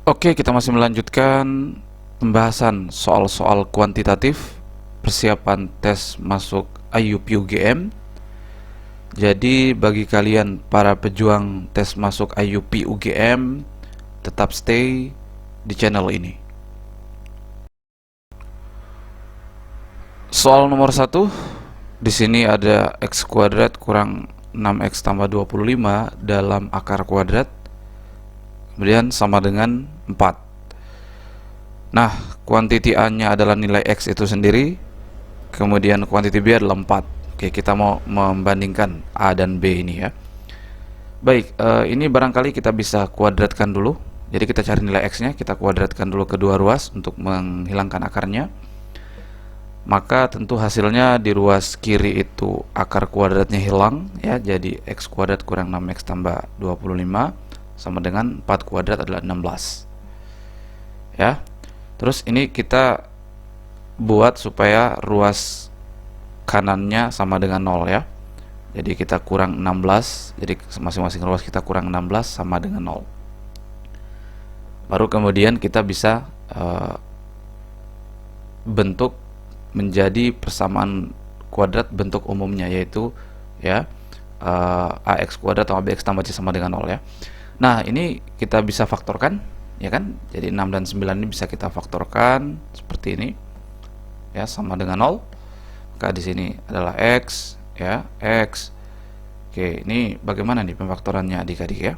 Oke, kita masih melanjutkan pembahasan soal-soal kuantitatif persiapan tes masuk IUP UGM. Jadi bagi kalian para pejuang tes masuk IUP UGM, tetap stay di channel ini. Soal nomor 1, di sini ada x kuadrat kurang 6x tambah 25 dalam akar kuadrat, kemudian sama dengan 4. Nah, kuantiti A-nya adalah nilai X itu sendiri, kemudian kuantiti B adalah 4. Oke, kita mau membandingkan A dan B ini ya. Baik, ini barangkali kita bisa kuadratkan dulu. Jadi kita cari nilai X-nya, kita kuadratkan dulu kedua ruas untuk menghilangkan akarnya. Maka tentu hasilnya di ruas kiri itu akar kuadratnya hilang ya, jadi X kuadrat kurang 6X tambah 25 sama dengan 4 kuadrat adalah 16. Ya. Terus ini kita buat supaya ruas kanannya sama dengan 0 ya. Jadi kita kurang 16, jadi masing-masing ruas kita kurang 16 sama dengan 0. Baru kemudian kita bisa bentuk menjadi persamaan kuadrat bentuk umumnya, yaitu ya AX kuadrat tambah BX tambah C sama dengan 0 ya. Nah, ini kita bisa faktorkan ya kan. Jadi 6 dan 9 ini bisa kita faktorkan seperti ini. Ya, sama dengan 0. Maka di sini adalah X ya, X. Oke, ini bagaimana nih pemfaktorannya adik-adik ya?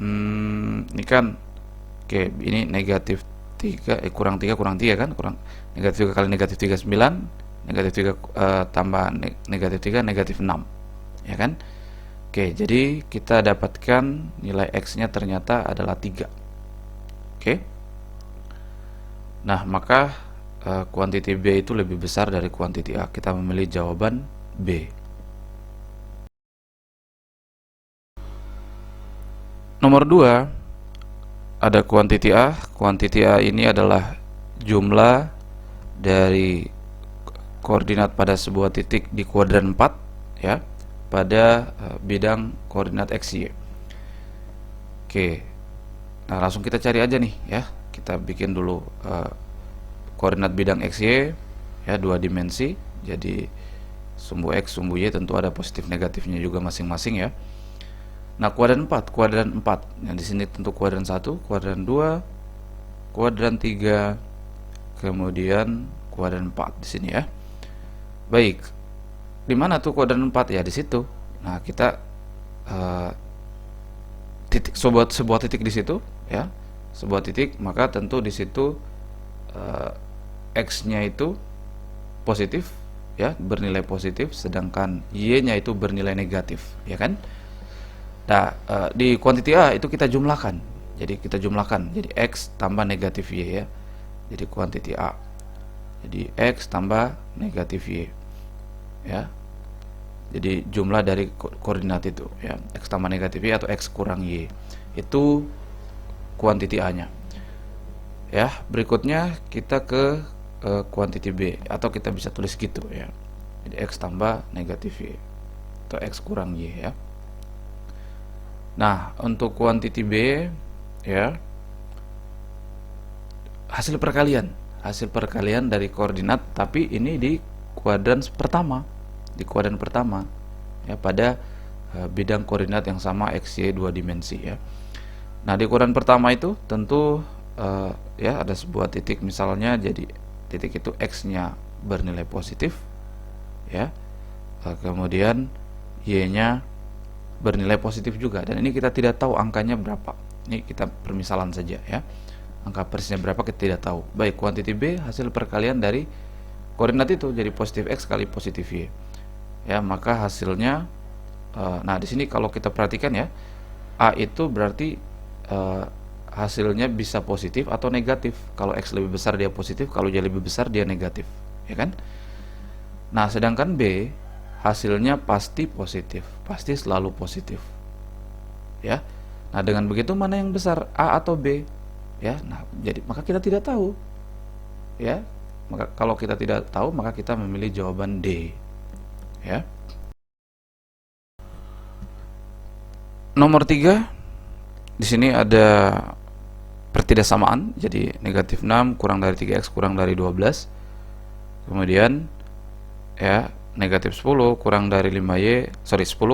Ini kan ini negatif 3 kurang 3 kurang 3 kan, kurang negatif 3 kali negatif 3 9, negatif 3 tambah negatif 3 negatif 6 ya kan. Oke, jadi kita dapatkan nilai X nya ternyata adalah 3. Oke, nah maka kuantiti B itu lebih besar dari kuantiti A. Kita memilih jawaban B. Nomor 2, ada kuantiti A. Kuantiti A ini adalah jumlah dari koordinat pada sebuah titik di kuadran 4 ya, pada bidang koordinat XY. Oke. Nah, langsung kita cari aja nih ya. Kita bikin dulu koordinat bidang XY ya, 2 dimensi. Jadi sumbu X, sumbu Y tentu ada positif negatifnya juga masing-masing ya. Nah, kuadran 4, Nah, di sini tentu kuadran 1, kuadran 2, kuadran 3, kemudian kuadran 4 di sini ya. Baik. Di mana tuh kuadran 4 ya? Di situ. Nah, kita titik sebuah titik di situ ya. Sebuah titik, maka tentu di situ X-nya itu positif ya, bernilai positif, sedangkan Y-nya itu bernilai negatif ya kan. Nah, di kuantiti A itu kita jumlahkan. Jadi kita jumlahkan. Jadi X tambah negatif Y ya. Jadi kuantiti A. Jadi X tambah negatif Y. Ya. Jadi jumlah dari koordinat itu ya. X tambah negatif Y atau X kurang Y. Itu kuantiti A-nya. Ya, berikutnya kita ke kuantiti B, atau kita bisa tulis gitu ya. Jadi X tambah negatif Y atau X kurang Y ya. Nah, untuk kuantiti B ya, hasil perkalian dari koordinat, tapi ini di kuadran pertama, ya, pada bidang koordinat yang sama XY 2 dimensi ya. Nah, di kuadran pertama itu tentu ya ada sebuah titik misalnya, jadi titik itu X-nya bernilai positif ya. Kemudian Y-nya bernilai positif juga, dan ini kita tidak tahu angkanya berapa. Ini kita permisalan saja ya. Angka persisnya berapa kita tidak tahu. Baik, kuantiti B hasil perkalian dari koordinat itu, jadi positif X kali positif Y. Ya, maka hasilnya nah di sini kalau kita perhatikan ya, A itu berarti hasilnya bisa positif atau negatif. Kalau X lebih besar dia positif, kalau Y lebih besar dia negatif, ya kan? Nah, sedangkan B hasilnya pasti positif, pasti selalu positif. Ya. Nah, dengan begitu mana yang besar, A atau B? Ya. Nah, jadi maka kita tidak tahu. Ya. Maka kalau kita tidak tahu, maka kita memilih jawaban D. Ya. Nomor 3, di sini ada pertidaksamaan, jadi negatif 6 kurang dari 3x kurang dari 12. Kemudian ya negatif 10 kurang dari 10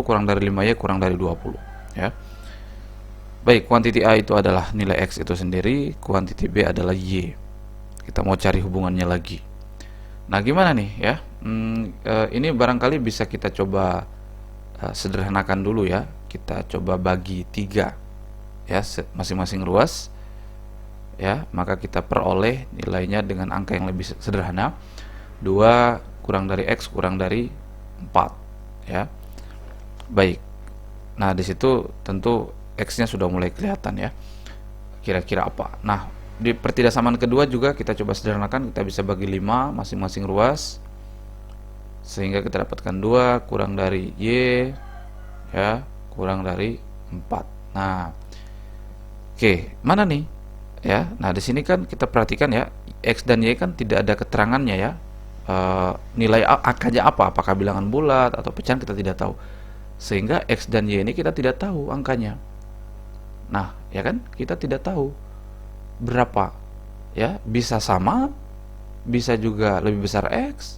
kurang dari 5y kurang dari 20 ya. Baik, kuantiti A itu adalah nilai X itu sendiri, kuantiti B adalah Y. Kita mau cari hubungannya lagi. Nah, gimana nih ya? Ini barangkali bisa kita coba sederhanakan dulu ya. Kita coba bagi 3 ya, masing-masing ruas ya, maka kita peroleh nilainya dengan angka yang lebih sederhana. 2 kurang dari X kurang dari 4 ya. Baik. Nah, di situ tentu X-nya sudah mulai kelihatan ya. Kira-kira apa? Nah, di pertidaksamaan kedua juga kita coba sederhanakan, kita bisa bagi 5 masing-masing ruas. Sehingga kita dapatkan 2 kurang dari Y ya, kurang dari 4. Nah, oke, mana nih? Ya. Nah, di sini kan kita perhatikan ya, X dan Y kan tidak ada keterangannya ya. Nilai angkanya apa? Apakah bilangan bulat atau pecahan, kita tidak tahu. Sehingga X dan Y ini kita tidak tahu angkanya. Nah, ya kan? Kita tidak tahu berapa. Ya, bisa sama, bisa juga lebih besar X,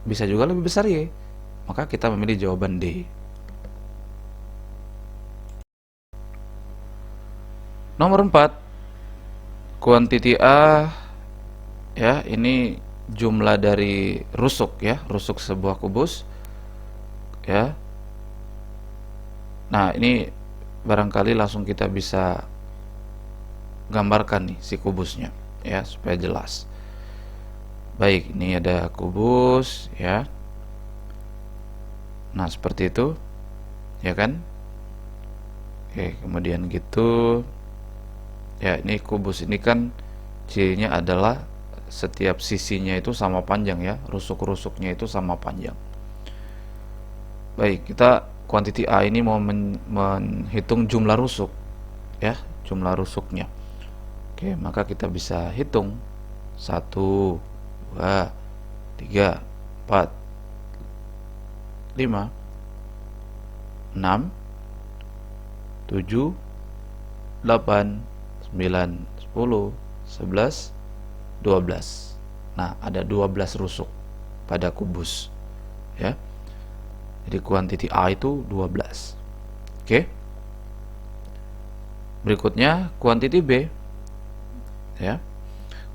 bisa juga lebih besar Y. Maka kita memilih jawaban D. Nomor 4, kuantiti A ya, ini jumlah dari rusuk ya, rusuk sebuah kubus ya. Nah, ini barangkali langsung kita bisa gambarkan nih si kubusnya ya, supaya jelas. Baik, ini ada kubus ya. Nah, seperti itu ya kan. Oke, kemudian gitu ya, ini kubus ini kan cirinya adalah setiap sisinya itu sama panjang ya, rusuk-rusuknya itu sama panjang. Baik, kita kuantiti A ini mau menghitung jumlah rusuk ya, jumlah rusuknya. Oke, maka kita bisa hitung 1, 2, 3, 4, 5, 6, 7, 8, 9, 10, 11, 12. Nah, ada 12 rusuk pada kubus ya. Jadi kuantiti A itu 12. Oke. Berikutnya kuantiti B ya.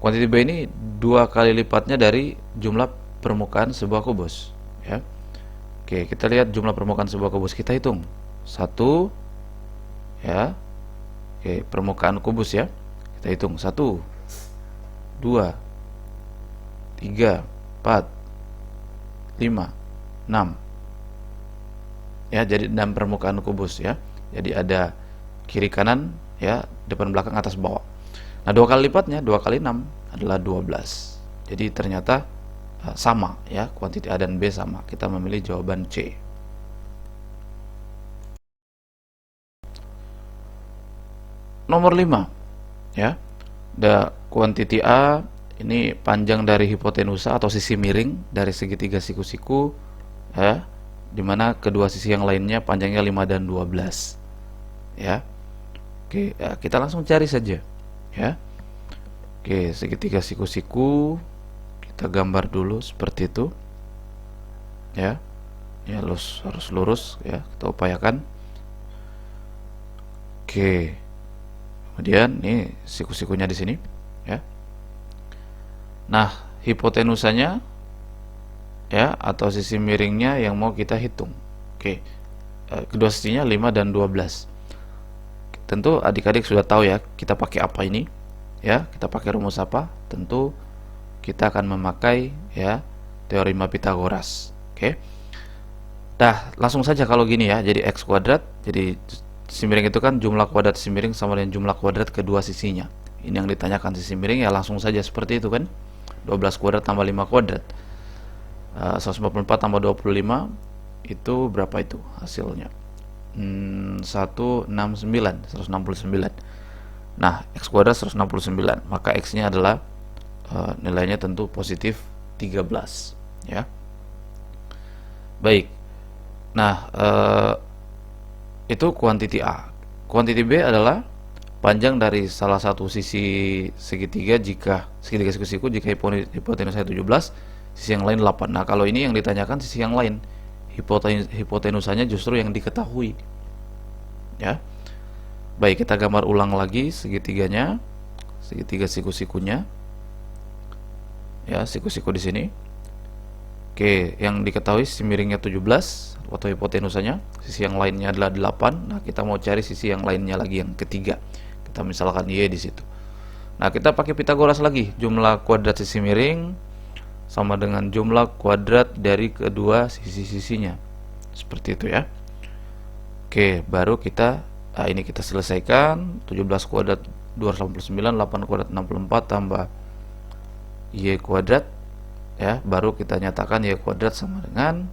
Kuantiti B ini 2 kali lipatnya dari jumlah permukaan sebuah kubus ya. Oke, kita lihat jumlah permukaan sebuah kubus, kita hitung. 1 ya. Oke, permukaan kubus ya. Kita hitung 1, 2, 3, 4, 5, 6 ya. Jadi 6 permukaan kubus ya. Jadi ada kiri kanan ya, depan belakang atas bawah. Nah, 2 kali lipatnya 2 kali 6 adalah 12. Jadi ternyata sama ya, kuantiti A dan B sama. Kita memilih jawaban C. Nomor 5 ya. Da kuantiti A ini panjang dari hipotenusa atau sisi miring dari segitiga siku-siku ya, dimana kedua sisi yang lainnya panjangnya 5 dan 12 ya. Oke, ya, kita langsung cari saja ya. Oke, segitiga siku-siku kita gambar dulu seperti itu ya. Ya, harus lurus ya, kita upayakan. Oke, kemudian ini siku-sikunya di sini ya. Nah, hipotenusanya ya, atau sisi miringnya yang mau kita hitung. Oke, kedua sisinya 5 dan 12. Tentu adik-adik sudah tahu ya, kita pakai apa ini ya, kita pakai rumus apa. Tentu kita akan memakai ya teorema Pitagoras. Oke. Dah, langsung saja kalau gini ya, jadi X kuadrat, jadi sisi miring itu kan jumlah kuadrat sisi miring sama dengan jumlah kuadrat kedua sisinya. Ini yang ditanyakan sisi miring, ya langsung saja seperti itu kan. 12 kuadrat tambah 5 kuadrat, 144 tambah 25 itu berapa itu hasilnya? 169. Nah, X kuadrat 169, maka X nya adalah nilainya tentu positif 13 ya. Baik. Nah, itu kuantiti A. Kuantiti B adalah panjang dari salah satu sisi segitiga jika segitiga siku-siku jika hipotenusanya 17, sisi yang lain 8. Nah, kalau ini yang ditanyakan sisi yang lain, hipotenusanya justru yang diketahui. Ya. Baik, kita gambar ulang lagi segitiganya, segitiga siku-sikunya. Ya, siku-siku di sini. Oke, yang diketahui sisi miringnya 17 atau hipotenusanya, sisi yang lainnya adalah 8. Nah, kita mau cari sisi yang lainnya lagi, yang ketiga. Kita misalkan Y di situ. Nah, kita pakai Pitagoras lagi. Jumlah kuadrat sisi miring sama dengan jumlah kuadrat dari kedua sisi-sisinya. Seperti itu ya. Oke, baru kita ini kita selesaikan. 17 kuadrat 289, 8 kuadrat 64 tambah Y kuadrat ya, baru kita nyatakan Y kuadrat sama dengan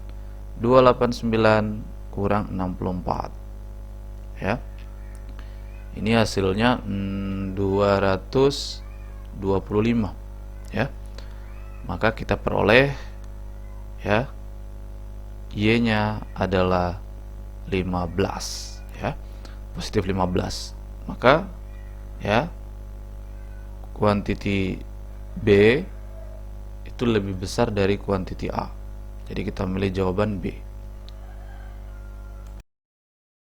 289 kurang 64 ya. Ini hasilnya 225 ya. Maka kita peroleh ya, Y-nya adalah 15 ya, positif 15. Maka ya, kuantiti B itu lebih besar dari kuantiti A. Jadi kita milih jawaban B.